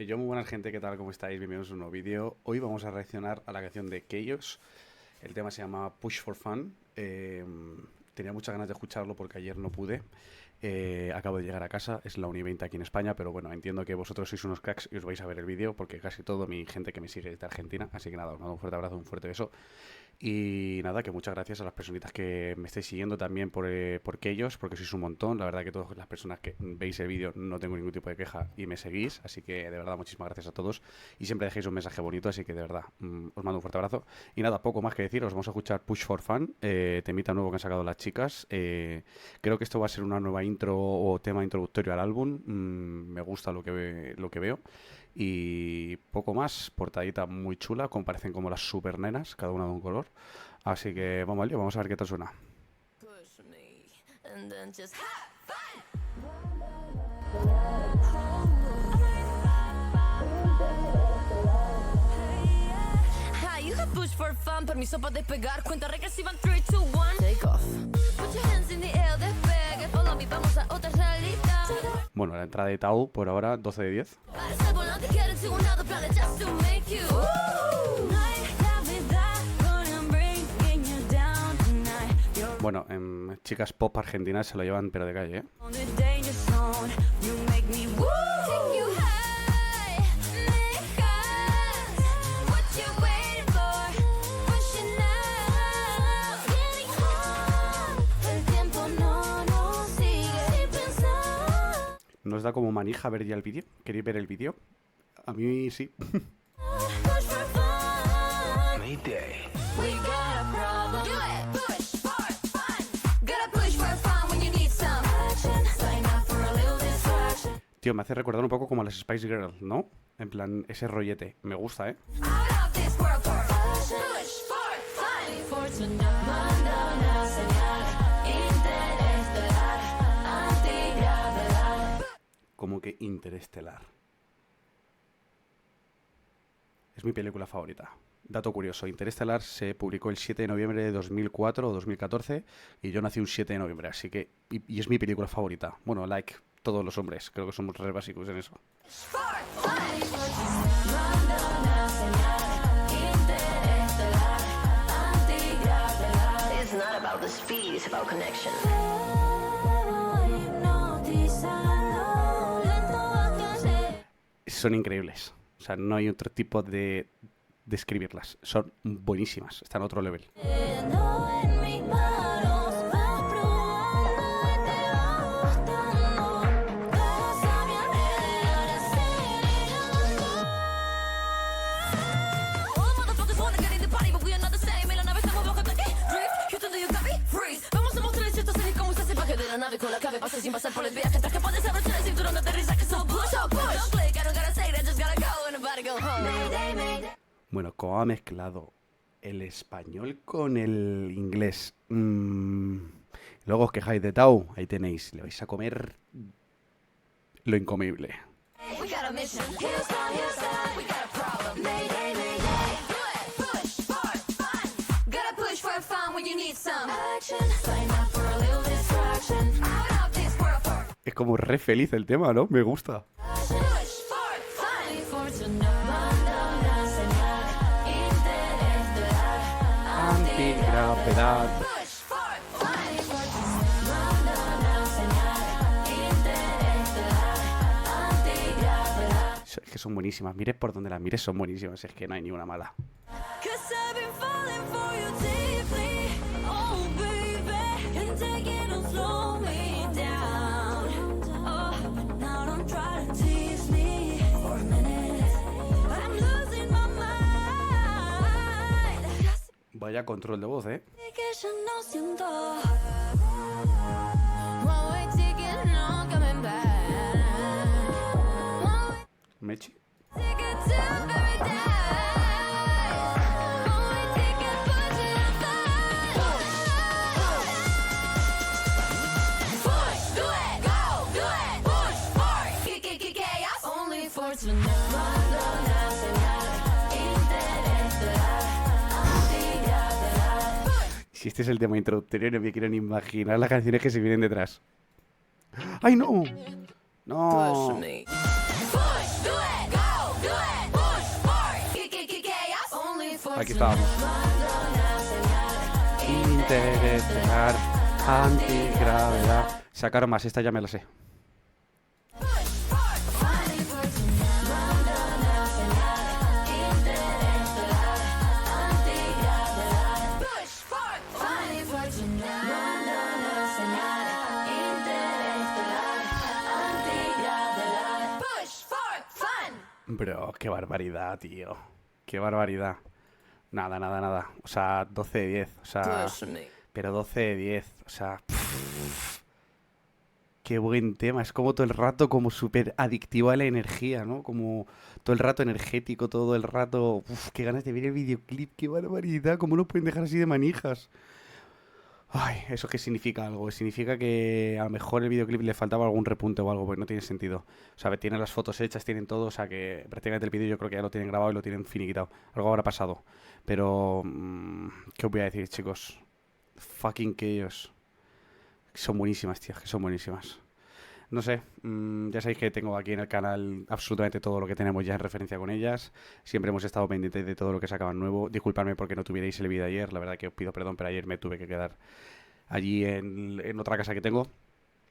Yo muy buenas gente, ¿qué tal? ¿Cómo estáis? Bienvenidos a un nuevo vídeo. Hoy vamos a reaccionar a la canción de Chaos. El tema se llama Push for Fun. Tenía muchas ganas de escucharlo porque ayer no pude. Acabo de llegar a casa, es la 1:20 aquí en España, pero bueno, entiendo que vosotros sois unos cracks y os vais a ver el vídeo porque casi todo mi gente que me sigue es de Argentina. Así que nada, os mando un fuerte abrazo, un fuerte beso. Y nada, que muchas gracias a las personitas que me estáis siguiendo también por ellos, porque sois un montón. La verdad que todas las personas que veis el vídeo no tengo ningún tipo de queja y me seguís. Así que de verdad, muchísimas gracias a todos. Y siempre dejéis un mensaje bonito, así que de verdad, os mando un fuerte abrazo. Y nada, poco más que decir, os vamos a escuchar Push for Fun, temita nuevo que han sacado las chicas. Creo que esto va a ser una nueva intro o tema introductorio al álbum. Me gusta lo que veo. Y poco más, portadita muy chula, comparecen como las super nenas, cada una de un color. Así que vamos al lío, vamos a ver qué tal suena. Push me and then just Hi, you have push for fun, permiso para despegar, cuenta regresiva en 3, 2, 1, take off. Put your hands in the air, despegue, follow me, vamos a otra realidad. Bueno, la entrada de Tau por ahora, 12 de 10. Para estar volando, get into another planet just to make you. Bueno, chicas pop argentinas se lo llevan pero de calle, ¿eh? ¿Nos da como manija ver ya el vídeo? ¿Queréis ver el vídeo? A mí sí. Mayday. We got a problem. Do it. Push for fun. Gotta push for fun when you need some action. Sign up for a little distraction. Tío, me hace recordar un poco como a las Spice Girls, ¿no? En plan, ese rollete. Me gusta, ¿eh? Out of this world for fashion. Push for fun. Fortuna. Manda una señal interestelar. Antigravedad. Como que interestelar. Es mi película favorita. Dato curioso, Interestelar se publicó el 7 de noviembre de 2004 o 2014 y yo nací un 7 de noviembre, así que... Y es mi película favorita. Bueno, like todos los hombres, creo que somos re básicos en eso. For fun. Manda una señal interestelar. Antigravedad. It's not about the speed, it's about connection. Son increíbles. O sea, no hay otro tipo de describirlas. Son buenísimas. Están a otro level. Con la clave pasa sin pasar por el viaje. Traje para desabrochar el cinturón de aterrizaje. So push, don't click, I don't gotta say that, just gotta go and nobody go home. Mayday, mayday. Bueno, ¿cómo ha mezclado el español con el inglés? Luego os quejáis de Tau. Ahí tenéis. Le vais a comer lo incomible. We got a mission. Houston, we got a problem. Mayday, mayday. Do it. Push for fun. Gotta push for fun when you need some action. Sign up for a little distraction. Out of this world for Es como re feliz el tema, ¿no? Me gusta. fashion. Push for fun. Fortuna. Manda una señal interestelar. Antigravedad. Push for fun. Manda una señal interestelar. Antigravedad. Es que son buenísimas. Mires por donde las mires, son buenísimas. Es que no hay ni una mala. 'Cause I've been falling for you deeply, oh baby, and taking it slow me down. Oh, now don't try to tease me for a minute. I'm losing my mind. Vaya control de voz, ¿eh? Que ya no siento. One way ticket, no coming back. One way Mechi. ticket to paradise. One way ticket, push it aside. Push, do it, go, do it. Push for chaos. Only for tonight. Manda una señal interestelar. Antigravedad. Si este es el tema introductorio, no me quiero ni imaginar las canciones que se vienen detrás. ¡Ay, no! Push No. me. Push, do it, go. aquí estábamos. Interestelar, antigravedad. Sacaron más, esta ya me la sé. Bro, qué barbaridad, tío. Qué barbaridad. Nada, nada, nada. O sea, 12 de 10. O sea, pero 12 de 10. O sea, qué buen tema. Es como todo el rato como súper adictivo a la energía, ¿no? Como todo el rato energético, todo el rato... Uf, qué ganas de ver el videoclip. Qué barbaridad. ¿Cómo nos pueden dejar así de manijas? Ay, ¿eso qué significa algo? Significa que a lo mejor el videoclip le faltaba algún repunte o algo, pues no tiene sentido. O sea, tienen las fotos hechas, tienen todo, o sea que prácticamente el vídeo yo creo que ya lo tienen grabado y lo tienen finiquitado. Algo habrá pasado. Pero, ¿qué os voy a decir, chicos? Fucking Chaos. Son buenísimas, tías, que son buenísimas. No sé, ya sabéis que tengo aquí en el canal absolutamente todo lo que tenemos ya en referencia con ellas. Siempre hemos estado pendientes de todo lo que sacaban nuevo. Disculpadme porque no tuvierais el vídeo ayer, la verdad que os pido perdón, pero ayer me tuve que quedar allí en otra casa que tengo.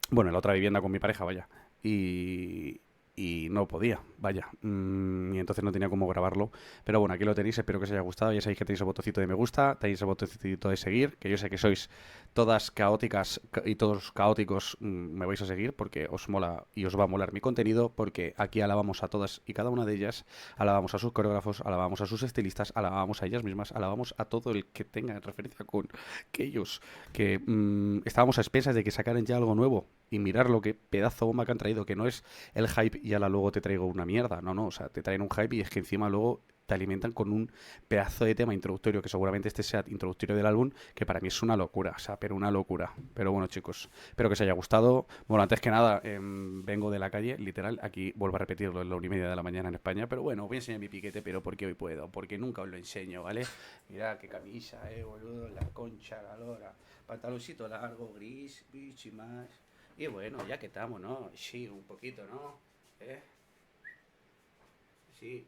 Bueno, en la otra vivienda con mi pareja, vaya. Y no podía, vaya. Y entonces no tenía cómo grabarlo. Pero bueno, aquí lo tenéis, espero que os haya gustado. Ya sabéis que tenéis el botoncito de me gusta, tenéis el botoncito de seguir, que yo sé que sois todas caóticas y todos caóticos, me vais a seguir porque os mola y os va a molar mi contenido, porque aquí alabamos a todas y cada una de ellas, alabamos a sus coreógrafos, alabamos a sus estilistas, alabamos a ellas mismas, alabamos a todo el que tenga referencia con que ellos, que estábamos a expensas de que sacaran ya algo nuevo. Y mirar lo que pedazo bomba que han traído, que no es el hype y ala luego te traigo una mierda. No, no, o sea, te traen un hype y es que encima luego te alimentan con un pedazo de tema introductorio, que seguramente este sea introductorio del álbum, que para mí es una locura, o sea, pero una locura. Pero bueno, chicos, espero que os haya gustado. Bueno, antes que nada, vengo de la calle, literal, aquí vuelvo a repetirlo, es la 1:30 de la mañana en España, pero bueno, os voy a enseñar mi piquete, pero porque hoy puedo, porque nunca os lo enseño, ¿vale? Mirad qué camisa, boludo, la concha, la lora, pantaloncito largo, gris, bichi más... Y bueno, ya que estamos, ¿no? Sí, un poquito, ¿no? Sí,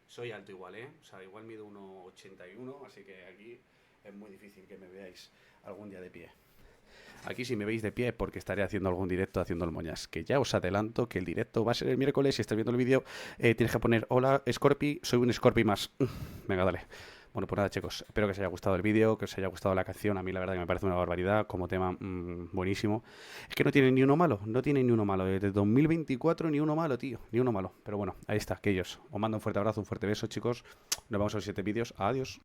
soy alto igual, ¿eh? O sea, igual mido 1,81, así que aquí es muy difícil que me veáis algún día de pie. Aquí si me veis de pie es porque estaré haciendo algún directo haciendo el moñas. Que ya os adelanto que el directo va a ser el miércoles. Si estás viendo el vídeo, tienes que poner hola, Scorpi, soy un Scorpi más. Venga, dale. Bueno, pues nada, chicos, espero que os haya gustado el vídeo, que os haya gustado la canción. A mí la verdad que me parece una barbaridad, como tema buenísimo. Es que no tiene ni uno malo, no tiene ni uno malo. Desde 2024 ni uno malo, tío, ni uno malo. Pero bueno, ahí está, aquellos. Os mando un fuerte abrazo, un fuerte beso, chicos. Nos vemos en los 7 vídeos. Adiós.